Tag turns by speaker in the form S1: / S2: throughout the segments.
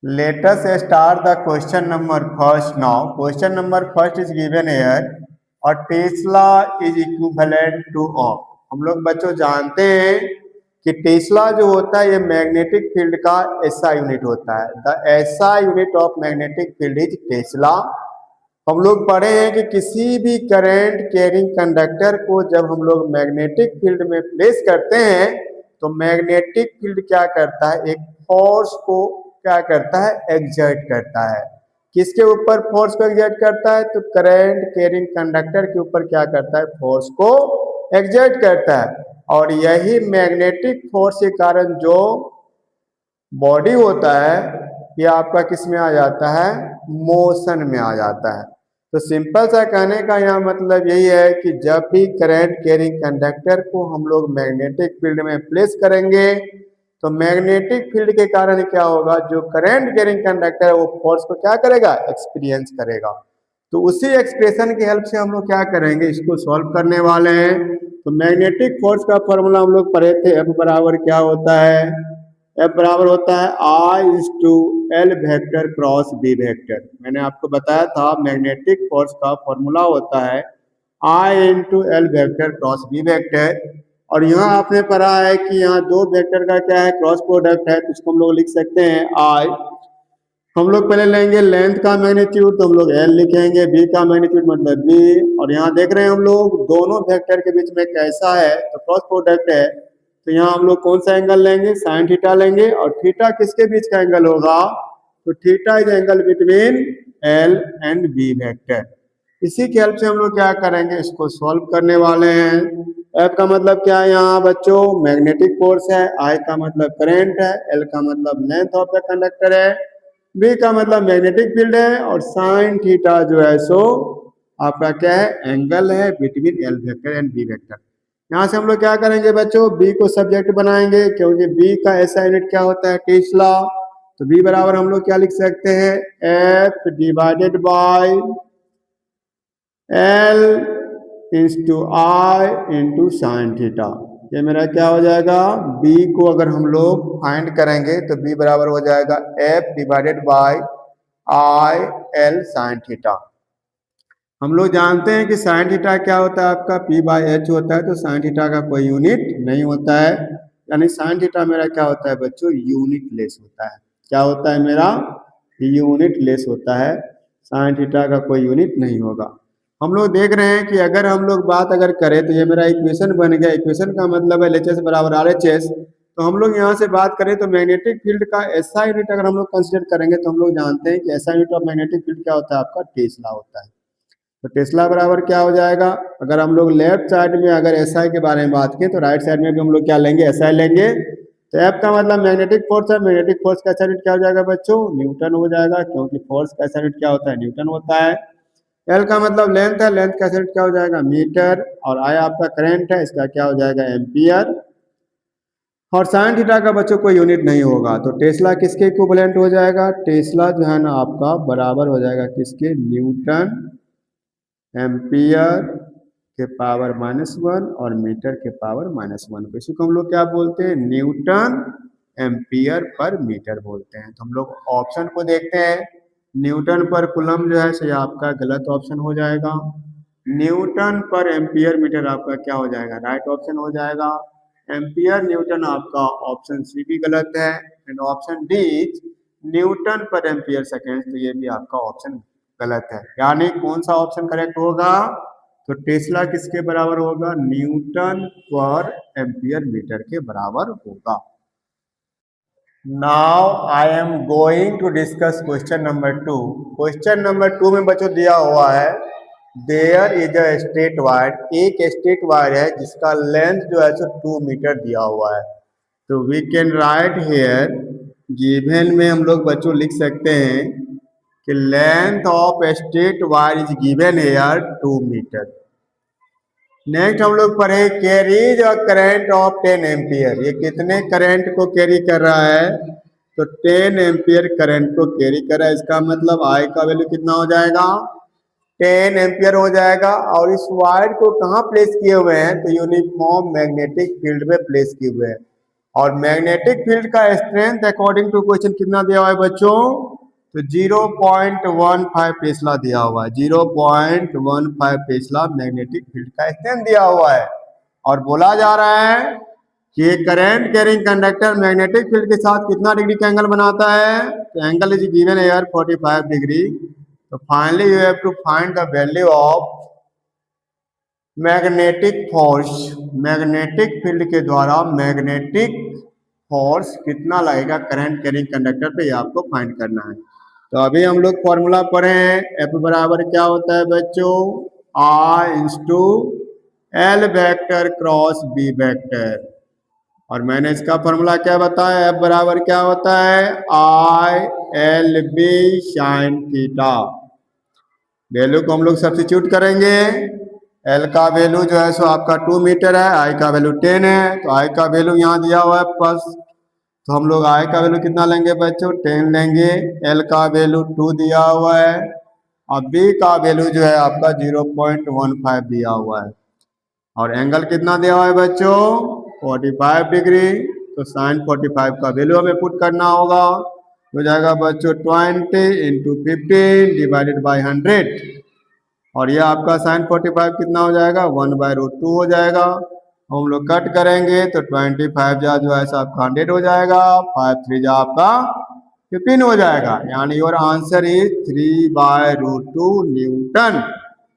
S1: Let us start the question number first now. Question number first is given here. A Tesla is equivalent to of. हम लोग बच्चों जानते हैं कि Tesla जो होता है ये मैग्नेटिक फील्ड का ऐसा यूनिट होता है। द ऐसा unit of magnetic field is Tesla. हम लोग पढ़े हैं कि किसी भी करंट कैरिंग कंडक्टर को जब हम लोग मैग्नेटिक फील्ड में प्लेस करते हैं तो मैग्नेटिक फील्ड क्या करता है, एक फोर्स को क्या करता है, एग्जर्ट करता है। किसके ऊपर फोर्स को एग्जर्ट करता है, तो करंट कैरिंग कंडक्टर के ऊपर क्या करता है, फोर्स को एग्जर्ट करता है। और यही मैग्नेटिक फोर्स के कारण जो बॉडी होता है ये आपका किस में आ जाता है, मोशन में आ जाता है। तो सिंपल सा कहने का यहाँ मतलब यही है कि जब भी करंट कैरिंग कंडक्टर को हम लोग मैग्नेटिक फील्ड में प्लेस करेंगे तो मैग्नेटिक फील्ड के कारण क्या होगा, जो करंट कैरिंग कंडक्टर है वो फोर्स को क्या करेगा, एक्सपीरियंस करेगा। तो उसी एक्सप्रेशन की हेल्प से हम लोग क्या करेंगे, इसको सॉल्व करने वाले हैं। तो मैग्नेटिक फोर्स का फॉर्मूला हम लोग पढ़े थे, F बराबर क्या होता है, F बराबर होता है I/L vector cross B vector. मैंने आपको बताया था मैग्नेटिक फोर्स का फॉर्मूला होता है I/L vector cross B vector. और यहाँ आपने पढ़ा है कि यहाँ दो वेक्टर का क्या है, क्रॉस प्रोडक्ट है, तो इसको हम लोग लिख सकते हैं I। हम लोग पहले लेंगे लेंथ का मैग्नीट्यूड, तो हम लोग L लिखेंगे, B का मैग्नीट्यूड मतलब B। और यहाँ देख रहे हैं हम लोग दोनों वेक्टर के बीच में कैसा है, तो क्रॉस प्रोडक्ट है, तो यहाँ हम लोग कौन सा एंगल लेंगे, साइन थीटा लेंगे। और थीटा किसके बीच का एंगल होगा, तो theta is angle between L and B vector. इसी की हेल्प से हम लोग क्या करेंगे, इसको सॉल्व करने वाले हैं। F का मतलब क्या है यहाँ बच्चों, मैग्नेटिक फोर्स है, I का मतलब करंट है, L का मतलब लेंथ ऑफ द कंडक्टर है, B का मतलब मैग्नेटिक फील्ड है, और साइन थीटा जो है सो आपका क्या है, एंगल है between L vector and B vector. यहाँ से हम लोग क्या करेंगे बच्चों, B को सब्जेक्ट बनाएंगे, क्योंकि B का ऐसा यूनिट क्या होता है, टेस्ला। तो B बराबर हम लोग क्या लिख सकते हैं, F divided by L into I into sine theta. ये मेरा क्या हो जाएगा, B को अगर हम लोग फाइंड करेंगे तो B बराबर हो जाएगा F divided by I/L sine theta. हम लोग जानते हैं कि साइन थीटा क्या होता है, आपका P/H होता है, तो साइन थीटा का कोई यूनिट नहीं होता है, यानी साइन थीटा मेरा क्या होता है बच्चों, यूनिट लेस होता है। क्या होता है मेरा, यूनिट लेस होता है, साइन थीटा का कोई यूनिट नहीं होगा। हम लोग देख रहे हैं कि अगर हम लोग बात अगर करें तो ये मेरा इक्वेशन बन गया। इक्वेशन का मतलब है LHS बराबर RHS। तो हम लोग यहाँ से बात करें तो मैग्नेटिक फील्ड का ऐसा यूनिट अगर हम लोग कंसिडर करेंगे तो हम लोग जानते हैं कि ऐसा यूनिट ऑफ मैग्नेटिक फील्ड क्या होता है, आपका टेस्ला होता है। तो टेस्ला बराबर क्या हो जाएगा, अगर हम लोग लेफ्ट साइड में अगर SI के बारे में बात करें तो राइट साइड में भी हम लोग क्या लेंगे, SI लेंगे। तो F का मतलब मैग्नेटिक फोर्स है, मैग्नेटिक फोर्स का यूनिट क्या हो जाएगा बच्चों, न्यूटन हो जाएगा, क्योंकि फोर्स का यूनिट क्या होता है, न्यूटन होता है। L का मतलब लेंथ है, लेंथ का यूनिट क्या हो जाएगा, मीटर। और I आपका करंट है, इसका क्या हो जाएगा, एम्पियर। और साइन थीटा का बच्चों कोई यूनिट नहीं होगा, तो टेस्ला किसके इक्विवेलेंट हो जाएगा, टेस्ला जो है ना आपका बराबर हो जाएगा किसके, न्यूटन एम्पियर के पावर -1 और मीटर के पावर -1 को, इसी को हम लोग क्या बोलते हैं, न्यूटन एम्पियर पर मीटर बोलते हैं। तो हम लोग ऑप्शन को देखते हैं, न्यूटन पर कूलम जो है सो आपका गलत ऑप्शन हो जाएगा। न्यूटन पर एम्पियर मीटर आपका क्या हो जाएगा, राइट ऑप्शन हो जाएगा। एम्पियर न्यूटन आपका ऑप्शन सी भी गलत है। एंड ऑप्शन डी न्यूटन पर एम्पियर सेकेंड, तो ये भी आपका ऑप्शन गलत है। यानी कौन सा ऑप्शन करेक्ट होगा, तो टेस्ला किसके बराबर होगा, न्यूटन पर एम्पियर मीटर के बराबर होगा। Now I am going to discuss question number 2। Question number 2 में बच्चों दिया हुआ है, there is a straight wire, एक स्ट्रेट वायर है जिसका लेंथ जो है 2 मीटर दिया हुआ है। तो we can write here, given में हम लोग बच्चों लिख सकते हैं कि length of straight wire is given here 2 metre. Next हम लोग पढ़े carries a current of 10 ampere, ये कितने करंट को कैरी कर रहा है, तो 10 एम्पियर करंट को कैरी कर रहा है। इसका मतलब I का वैल्यू कितना हो जाएगा, 10 एम्पियर हो जाएगा। और इस वायर को कहाँ प्लेस किए हुए हैं, तो यूनिफॉर्म मैग्नेटिक फील्ड में प्लेस किए हुए हैं। और मैग्नेटिक फील्ड का स्ट्रेंथ अकॉर्डिंग टू क्वेश्चन कितना दिया हुआ है बच्चों, तो 0.15 टेस्ला दिया हुआ है। 0.15 टेस्ला मैग्नेटिक फील्ड का स्ट्रेंथ दिया हुआ है। और बोला जा रहा है कि current carrying conductor magnetic field के साथ कितना डिग्री का एंगल बनाता है, तो angle is given here 45 degree. तो finally you have to find the value of magnetic force. Magnetic field के द्वारा मैग्नेटिक फोर्स कितना लगेगा करंट कैरिंग कंडक्टर पे, ये आपको फाइंड करना है। तो अभी हम लोग फॉर्मूला पढ़े हैं, एफ बराबर क्या होता है बच्चों, I into L vector cross B vector. और मैंने इसका फॉर्मूला क्या बताया, एफ बराबर क्या होता है, I L B sine theta. Value को हम लोग सब्स्टिट्यूट करेंगे। एल का वैल्यू जो है सो आपका 2 मीटर है, आई का वैल्यू 10 है, तो आई का वैल्यू यहाँ दिया हुआ है प्लस, तो हम लोग आई का वैल्यू कितना लेंगे बच्चों, 10 लेंगे। एल का वैल्यू 2 दिया हुआ है, और बी का वैल्यू जो है आपका 0.15 दिया हुआ है। और एंगल कितना दिया हुआ है बच्चों, 45 डिग्री। तो साइन 45 का वैल्यू हमें पुट करना होगा, हो जाएगा बच्चों 20 इंटू 15 डिवाइडेड बाई 100। और ये आपका साइन 45 कितना हो जाएगा, 1/√2 हो जाएगा। हम लोग कट करेंगे तो 25 जा जो है आपका 100 हो जाएगा, 5 3 जा आपका 15 हो जाएगा। यानी योर आंसर इज 3/√2 न्यूटन।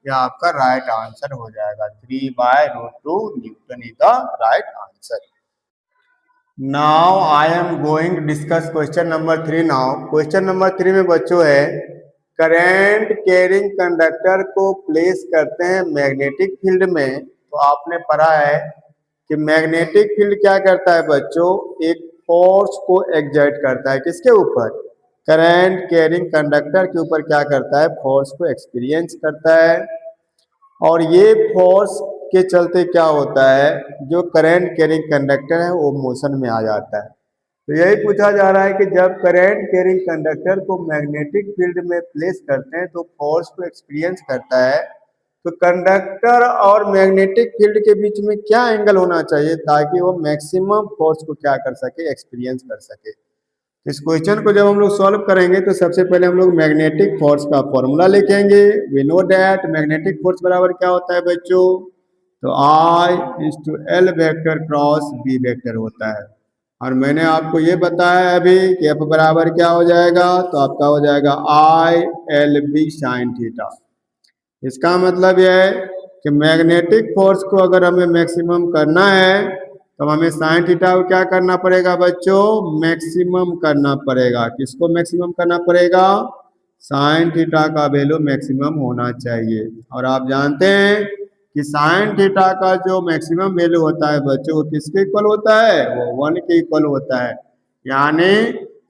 S1: यह आपका राइट आंसर हो जाएगा, 3/√2 newton is the right answer. Now I am going to discuss question number 3 now. Question number 3 में बच्चों है, करंट कैरिंग कंडक्टर को प्लेस करते हैं मैग्नेटिक फील्ड में। तो आपने पढ़ा है कि मैग्नेटिक फील्ड क्या करता है बच्चों, एक फोर्स को एक्सर्ट करता है, किसके ऊपर, करंट कैरिंग कंडक्टर के ऊपर क्या करता है, फोर्स को एक्सपीरियंस करता है। और ये फोर्स के चलते क्या होता है, जो करंट कैरिंग कंडक्टर है वो मोशन में आ जाता है। तो यही पूछा जा रहा है कि जब करंट कैरिंग कंडक्टर को मैग्नेटिक फील्ड में प्लेस करते हैं तो फोर्स को एक्सपीरियंस करता है, तो कंडक्टर और मैग्नेटिक फील्ड के बीच में क्या एंगल होना चाहिए ताकि वो मैक्सिमम फोर्स को क्या कर सके, एक्सपीरियंस कर सके। इस क्वेश्चन को जब हम लोग सॉल्व करेंगे तो सबसे पहले हम लोग मैग्नेटिक फोर्स का फॉर्मूला लिखेंगे। We know that magnetic force बराबर क्या होता है बच्चों, तो I is to L vector cross B vector होता है। और मैंने आपको ये बताया अभी कि एफ बराबर क्या हो जाएगा, तो आपका हो जाएगा I L B sine theta. इसका मतलब यह है कि मैग्नेटिक फोर्स को अगर हमें मैक्सिमम करना है तो हमें साइन थीटा को क्या करना पड़ेगा बच्चों, मैक्सिमम करना पड़ेगा। किसको मैक्सिमम करना पड़ेगा, साइन थीटा का वैल्यू मैक्सिमम होना चाहिए। और आप जानते हैं कि साइन थीटा का जो मैक्सिमम वैल्यू होता है बच्चों, वो किसके इक्वल होता है, वो 1 के इक्वल होता है। यानी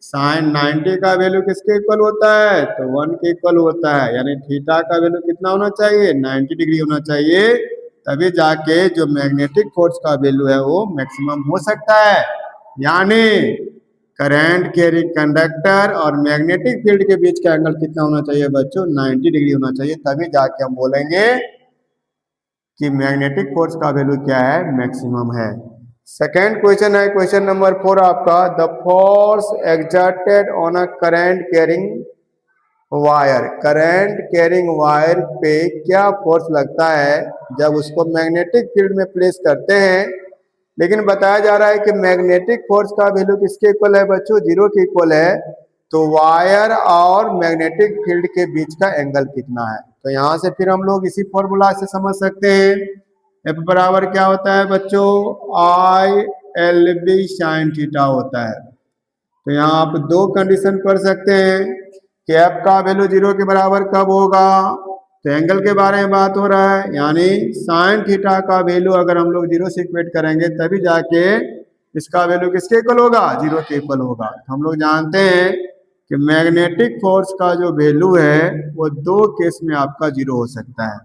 S1: साइन 90 का वैल्यू किसके इक्वल होता है, तो 1 के इक्वल होता है। यानी थीटा का वैल्यू कितना होना चाहिए, 90 डिग्री होना चाहिए, तभी जाके जो मैग्नेटिक फोर्स का वैल्यू है वो मैक्सिमम हो सकता है। यानी करंट कैरिंग कंडक्टर और मैग्नेटिक फील्ड के बीच का एंगल कितना होना चाहिए बच्चों, 90 डिग्री होना चाहिए, तभी जाके हम बोलेंगे कि मैग्नेटिक फोर्स का वैल्यू क्या है, मैक्सिमम है। सेकेंड क्वेश्चन है क्वेश्चन नंबर 4 आपका, the force exerted on a current carrying wire. Current carrying wire पे क्या फोर्स लगता है जब उसको मैग्नेटिक फील्ड में प्लेस करते हैं। लेकिन बताया जा रहा है कि मैग्नेटिक फोर्स का वैल्यू किसके इक्वल है बच्चों, 0 के इक्वल है। तो वायर और मैग्नेटिक फील्ड के बीच का एंगल कितना है। तो यहाँ से फिर हम लोग इसी फॉर्मूला से समझ सकते हैं, एफ बराबर क्या होता है बच्चों, I L B sine theta होता है। तो यहाँ आप दो कंडीशन पढ़ सकते हैं कि एफ का वैल्यू 0 के बराबर कब होगा, तो एंगल के बारे में बात हो रहा है। यानी साइन थीटा का वैल्यू अगर हम लोग 0 से इक्वेट करेंगे तभी जाके इसका वैल्यू किसके इक्वल होगा, 0 के इक्वल होगा। हम लोग जानते हैं कि मैग्नेटिक फोर्स का जो वैल्यू है वो 2 केस में आपका 0 हो सकता है।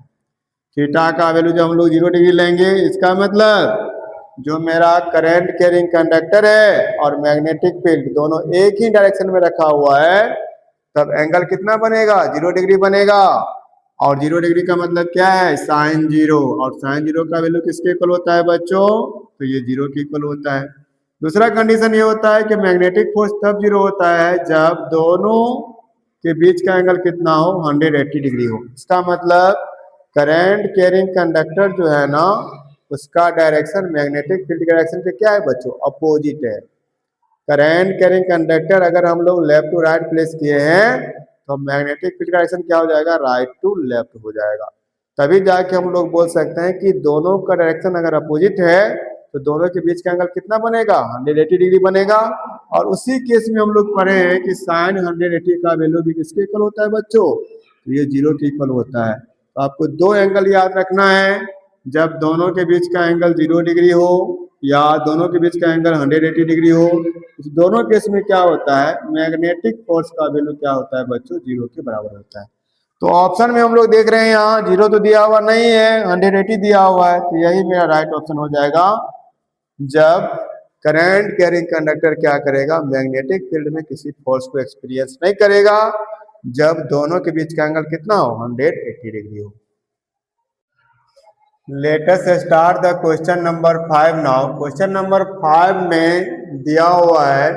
S1: थीटा का वैल्यू जब हम लोग 0 डिग्री लेंगे, इसका मतलब जो मेरा करंट कैरिंग कंडक्टर है और मैग्नेटिक फील्ड दोनों एक ही डायरेक्शन में रखा हुआ है, तब एंगल कितना बनेगा, 0 डिग्री बनेगा। और 0 डिग्री का मतलब क्या है, साइन 0। और साइन 0 का वैल्यू किसके इक्वल होता है बच्चों, तो ये 0 के इक्वल होता है। दूसरा कंडीशन ये होता है कि मैग्नेटिक फोर्स तब जीरो होता है जब दोनों के बीच का एंगल कितना हो, 180 डिग्री हो। इसका मतलब करंट कैरिंग कंडक्टर जो है ना, उसका डायरेक्शन मैग्नेटिक फील्ड डायरेक्शन के क्या है बच्चों, अपोजिट है। करंट कैरिंग कंडक्टर अगर हम लोग लेफ्ट टू राइट प्लेस किए हैं तो मैग्नेटिक फील्ड डायरेक्शन क्या हो जाएगा, राइट टू लेफ्ट हो जाएगा। तभी जाके हम लोग बोल सकते हैं कि दोनों का डायरेक्शन अगर अपोजिट है तो दोनों के बीच का एंगल कितना बनेगा, 180 डिग्री बनेगा। और उसी केस में हम लोग पढ़े हैं कि साइन 180 का वैल्यू भी किसके इक्वल होता है बच्चों, तो ये 0 के इक्वल होता है। तो आपको दो एंगल याद रखना है, जब दोनों के बीच का एंगल 0 डिग्री हो या दोनों के बीच का एंगल 180 डिग्री हो। इस दोनों केस में क्या होता है, मैग्नेटिक फोर्स का वैल्यू क्या होता है बच्चों, 0 के बराबर होता है। तो ऑप्शन में हम लोग देख रहे हैं यहाँ 0 तो दिया हुआ नहीं है, 180 दिया हुआ है, तो यही मेरा राइट ऑप्शन हो जाएगा। जब करंट कैरिंग कंडक्टर क्या करेगा, मैग्नेटिक फील्ड में किसी फोर्स को एक्सपीरियंस नहीं करेगा जब दोनों के बीच का एंगल कितना हो, 180 डिग्री हो। Late us start the question number 5 now. Question number 5 में दिया हुआ है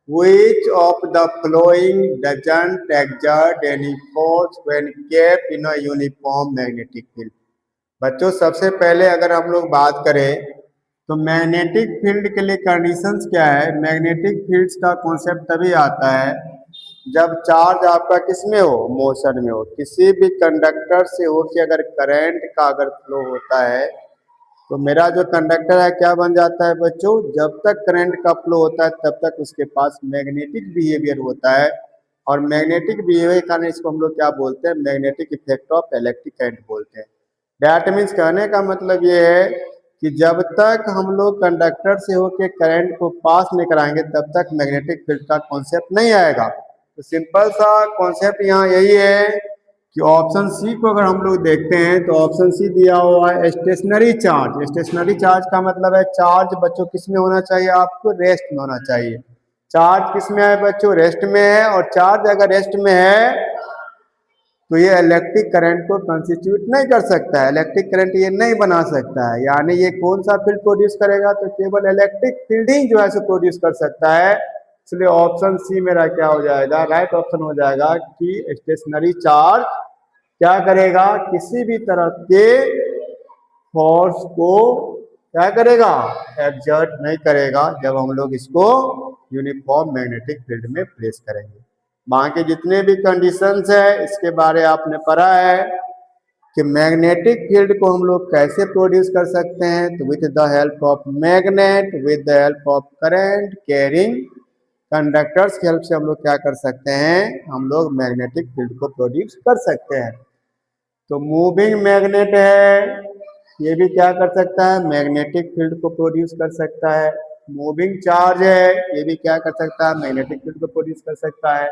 S1: which of the following doesn't exert any force when kept in a uniform magnetic field। बच्चों सबसे पहले अगर हम लोग बात करें तो मैग्नेटिक फील्ड के लिए कंडीशंस क्या है। मैग्नेटिक फील्ड्स का कॉन्सेप्ट तभी आता है जब चार्ज आपका किस में हो, मोशन में हो। किसी भी कंडक्टर से हो कि अगर करंट का अगर फ्लो होता है तो मेरा जो कंडक्टर है क्या बन जाता है बच्चों, जब तक करंट का फ्लो होता है तब तक उसके पास मैग्नेटिक बिहेवियर होता है। और मैग्नेटिक बिहेवियर कारण इसको हम लोग क्या बोलते हैं, magnetic effect of electric current बोलते हैं। दैट मीन्स कहने का मतलब ये है कि जब तक हम लोग कंडक्टर से होकर करंट को पास नहीं कराएंगे तब तक मैग्नेटिक फील्ड का कॉन्सेप्ट नहीं आएगा। तो सिंपल सा कॉन्सेप्ट यहाँ यही है कि ऑप्शन सी को अगर हम लोग देखते हैं तो ऑप्शन सी दिया हुआ है स्टेशनरी चार्ज। स्टेशनरी चार्ज का मतलब है चार्ज बच्चों किस में होना चाहिए, आपको रेस्ट में होना चाहिए। चार्ज किस में है बच्चों, रेस्ट में है। और चार्ज अगर रेस्ट में है तो ये इलेक्ट्रिक करंट को कंस्टिट्यूट नहीं कर सकता है, इलेक्ट्रिक करंट ये नहीं बना सकता है। यानी ये कौन सा फील्ड प्रोड्यूस करेगा, तो केवल इलेक्ट्रिक फील्ड ही जो है सो प्रोड्यूस कर सकता है। इसलिए ऑप्शन सी मेरा क्या हो जाएगा, राइट ऑप्शन हो जाएगा कि स्टेशनरी चार्ज क्या करेगा, किसी भी तरह के फोर्स को क्या करेगा, एक्सर्ट नहीं करेगा जब हम लोग इसको यूनिफॉर्म मैग्नेटिक फील्ड में प्लेस करेंगे। बाकी जितने भी कंडीशंस है इसके बारे आपने पढ़ा है कि मैग्नेटिक फील्ड को हम लोग कैसे प्रोड्यूस कर सकते हैं, तो with the help of magnet, with the help of current carrying conductors की हेल्प से हम लोग क्या कर सकते हैं, हम लोग मैग्नेटिक फील्ड को प्रोड्यूस कर सकते हैं। तो मूविंग मैग्नेट है, ये भी क्या कर सकता है, मैग्नेटिक फील्ड को प्रोड्यूस कर सकता है। मूविंग चार्ज है, ये भी क्या कर सकता है, मैग्नेटिक फील्ड को प्रोड्यूस कर सकता है।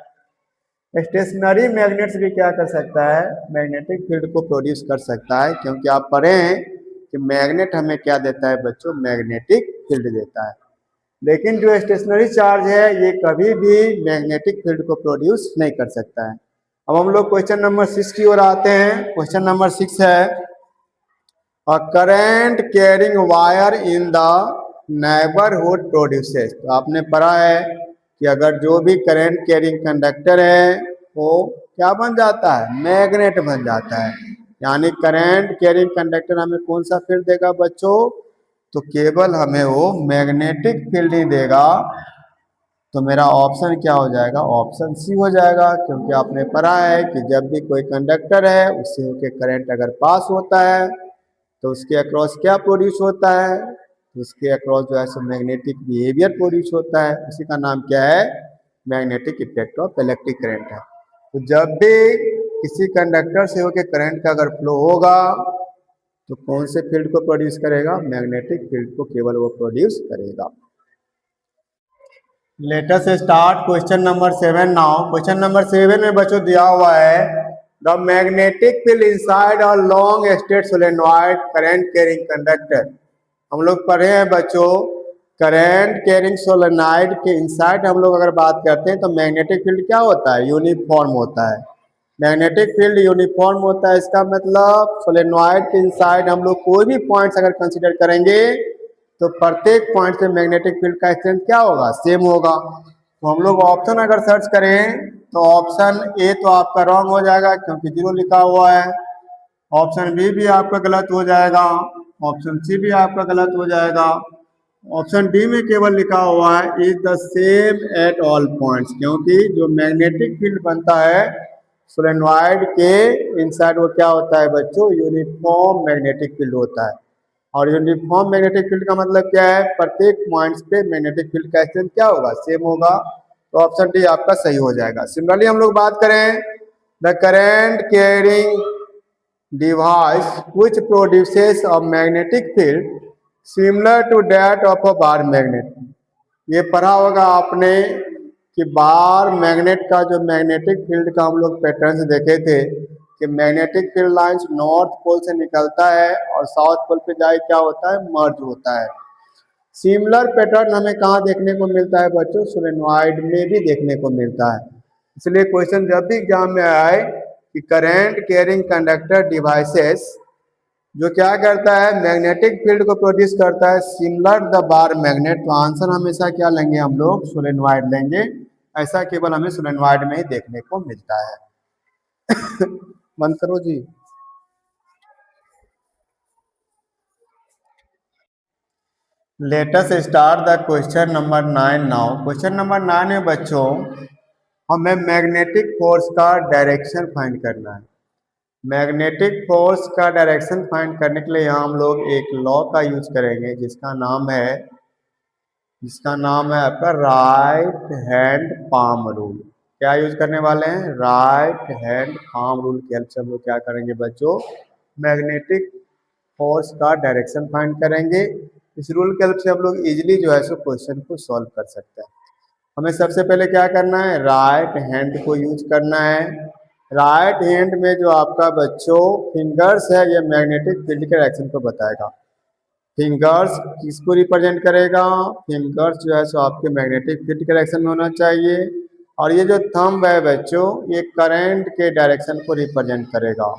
S1: स्टेशनरी मैग्नेट्स भी क्या कर सकता है, मैग्नेटिक फील्ड को प्रोड्यूस कर सकता है। क्योंकि आप पढ़े हैं कि मैग्नेट हमें क्या देता है बच्चों, मैग्नेटिक फील्ड देता है। लेकिन जो स्टेशनरी चार्ज है ये कभी भी मैग्नेटिक फील्ड को प्रोड्यूस नहीं कर सकता है। अब हम लोग क्वेश्चन नंबर 6 की ओर आते हैं। क्वेश्चन नंबर 6 है current carrying wire in the neighbourhood produces. तो आपने पढ़ा है कि अगर जो भी करंट कैरिंग कंडक्टर है वो क्या बन जाता है, मैग्नेट बन जाता है। यानी करंट कैरिंग कंडक्टर हमें कौन सा फील्ड देगा बच्चों, तो केवल हमें वो मैग्नेटिक फील्ड ही देगा। तो मेरा ऑप्शन क्या हो जाएगा, ऑप्शन सी हो जाएगा। क्योंकि आपने पढ़ा है कि जब भी कोई कंडक्टर है उससे होके करंट अगर पास होता है तो उसके अक्रॉस क्या प्रोड्यूस होता है, तो उसके अक्रॉस जो है सो मैग्नेटिक बिहेवियर प्रोड्यूस होता है। उसी का नाम क्या है, magnetic effect of electric current है। तो जब भी किसी कंडक्टर से होके करंट का अगर फ्लो होगा तो कौन से फील्ड को प्रोड्यूस करेगा, मैग्नेटिक फील्ड को केवल वो प्रोड्यूस करेगा। Late us start question number 7 now. Question number 7 में बच्चों दिया हुआ है the magnetic field inside a long straight solenoid current carrying conductor. हम लोग पढ़े हैं बच्चों करंट कैरिंग सोलेनॉइड के इनसाइड हम लोग अगर बात करते हैं तो मैग्नेटिक फील्ड क्या होता है, यूनिफॉर्म होता है। मैग्नेटिक फील्ड यूनिफॉर्म होता है, इसका मतलब सोलेनॉइड के इनसाइड हम लोग कोई भी पॉइंट्स अगर कंसीडर करेंगे तो प्रत्येक पॉइंट से मैग्नेटिक फील्ड का स्ट्रेंथ क्या होगा, सेम होगा। तो हम लोग ऑप्शन अगर सर्च करें तो ऑप्शन ए तो आपका रॉन्ग हो जाएगा क्योंकि 0 लिखा हुआ है। ऑप्शन बी भी आपका गलत हो जाएगा। ऑप्शन सी भी आपका गलत हो जाएगा। ऑप्शन डी में केवल लिखा हुआ है is the same at all points, क्योंकि जो मैग्नेटिक फील्ड बनता है सोलेनॉइड के इनसाइड वो क्या होता है बच्चों, यूनिफॉर्म मैग्नेटिक फील्ड होता है। और यूनिफॉर्म मैग्नेटिक फील्ड का मतलब क्या है, प्रत्येक पॉइंट्स पे मैग्नेटिक फील्ड का स्ट्रेंथ क्या होगा, सेम होगा। तो ऑप्शन डी आपका सही हो जाएगा। सिमिलरली हम लोग बात करें the current carrying device which produces a magnetic field similar to that of a bar magnet. ये पढ़ा होगा आपने कि बार मैग्नेट का जो मैग्नेटिक फील्ड का हम लोग पैटर्न देखे थे कि magnetic field lines north pole से निकलता है और साउथ पोल पे जाए क्या होता है, मर्ज होता है। सिमिलर पैटर्न हमें कहाँ देखने को मिलता है बच्चों, सोलेनॉइड में भी देखने को मिलता है। इसलिए क्वेश्चन जब भी एग्जाम में आए कि करेंट कैरिंग कंडक्टर डिवाइसेस जो क्या करता है, मैग्नेटिक फील्ड को प्रोड्यूस करता है सिमिलर द बार मैग्नेट, तो आंसर हमेशा क्या लेंगे हम लोग, सोलेनॉइड लेंगे। ऐसा केवल हमें सोलेनॉइड में ही देखने को मिलता है। बंद करो जी। Let us start the question number 9 now. Question number 9 में बच्चों हमें मैग्नेटिक फोर्स का डायरेक्शन फाइंड करना है। मैग्नेटिक फोर्स का डायरेक्शन फाइंड करने के लिए यहाँ हम लोग एक लॉ का यूज करेंगे जिसका नाम है आपका राइट हैंड पाम रूल। क्या यूज करने वाले हैं, राइट हैंड पाम रूल की हेल्प से हम लोग क्या करेंगे बच्चों, मैग्नेटिक फोर्स का डायरेक्शन फाइंड करेंगे। इस रूल की हेल्प से हम लोग इजीली जो है सो क्वेश्चन को सॉल्व कर सकते हैं। हमें सबसे पहले क्या करना है, राइट हैंड को यूज करना है। राइट हैंड में जो आपका बच्चों फिंगर्स है ये मैग्नेटिक फील्ड के डायरेक्शन को बताएगा। फिंगर्स किसको रिप्रेजेंट करेगा, फिंगर्स जो है सो आपके मैग्नेटिक फील्ड के डायरेक्शन में होना चाहिए। और ये जो थंब है बच्चों ये करंट के डायरेक्शन को रिप्रेजेंट करेगा।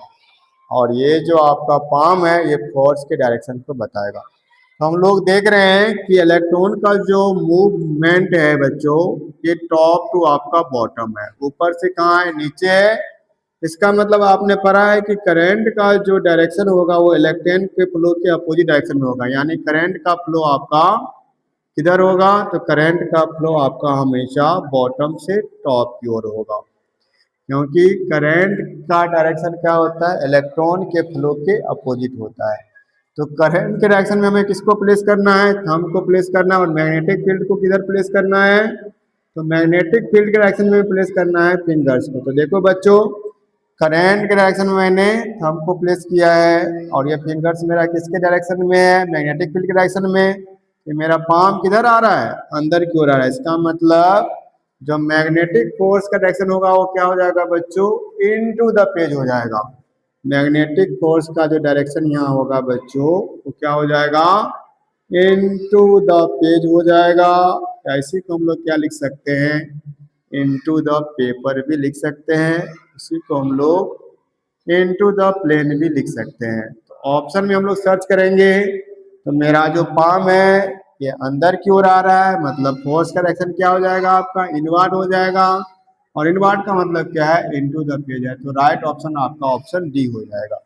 S1: और ये जो आपका पाम है ये फोर्स के डायरेक्शन को बताएगा। तो हम लोग देख रहे हैं कि इलेक्ट्रॉन का जो मूवमेंट है बच्चों ये टॉप टू आपका बॉटम है, ऊपर से कहाँ है, नीचे है। इसका मतलब आपने पढ़ा है कि करंट का जो डायरेक्शन होगा वो इलेक्ट्रॉन के फ्लो के अपोजिट डायरेक्शन में होगा, यानी करंट का फ्लो आपका किधर होगा, तो करंट का फ्लो आपका हमेशा बॉटम से टॉप की ओर होगा, क्योंकि करंट का डायरेक्शन क्या होता है, इलेक्ट्रॉन के फ्लो के अपोजिट होता है। तो करंट के डायरेक्शन में हमें किसको प्लेस करना है, थंब को प्लेस करना है। और मैग्नेटिक फील्ड को किधर प्लेस करना है, तो मैग्नेटिक फील्ड के डायरेक्शन में प्लेस करना है फिंगर्स को। तो देखो बच्चों करंट के डायरेक्शन में मैंने थंब को प्लेस किया है और ये फिंगर्स मेरा किसके डायरेक्शन में है, मैग्नेटिक फील्ड के डायरेक्शन में। ये मेरा पाम किधर आ रहा है, अंदर की ओर आ रहा है। इसका मतलब जो मैग्नेटिक फोर्स का डायरेक्शन होगा वो क्या हो जाएगा बच्चों, इनटू द पेज हो जाएगा। मैग्नेटिक फोर्स का जो डायरेक्शन यहाँ होगा बच्चों वो क्या हो जाएगा, इनटू द पेज हो जाएगा। ऐसे को हम लोग क्या लिख सकते हैं, इनटू द पेपर भी लिख सकते हैं। इसी को हम लोग इनटू द प्लेन भी लिख सकते हैं। तो ऑप्शन में हम लोग सर्च करेंगे तो मेरा जो पाम है ये अंदर की ओर आ रहा है, मतलब फोर्स का डायरेक्शन क्या हो जाएगा आपका, इनवर्ड हो जाएगा। और इनवर्ड का मतलब क्या है, इनटू द पेज है। तो राइट ऑप्शन आपका ऑप्शन डी हो जाएगा।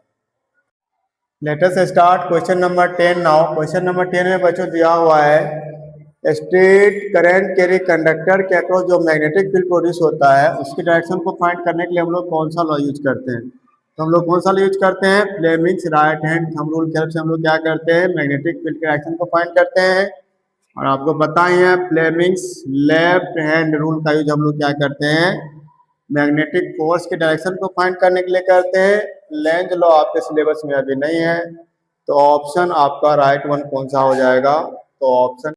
S1: Late us start question number 10 now. Question number 10 में बच्चों दिया हुआ है स्ट्रेट करंट कैरी कंडक्टर के अक्रॉस जो मैग्नेटिक फील्ड प्रोड्यूस होता है उसकी डायरेक्शन को फाइंड करने के लिए हम लोग कौन सा लॉ यूज करते हैं। तो हम लोग कौन सा लॉ यूज करते हैं, Fleming's right hand thumb rule की हेल्प से हम लोग क्या करते हैं, मैग्नेटिक फील्ड के डायरेक्शन को फाइंड करते हैं। और आपको पता ही है फ्लेमिंग्स लेफ्ट हैंड रूल का यूज हम लोग क्या करते हैं, मैग्नेटिक फोर्स के डायरेक्शन को फाइंड करने के लिए करते हैं। लेंज लॉ आपके सिलेबस में अभी नहीं है, तो ऑप्शन आपका राइट वन कौन सा हो जाएगा, तो ऑप्शन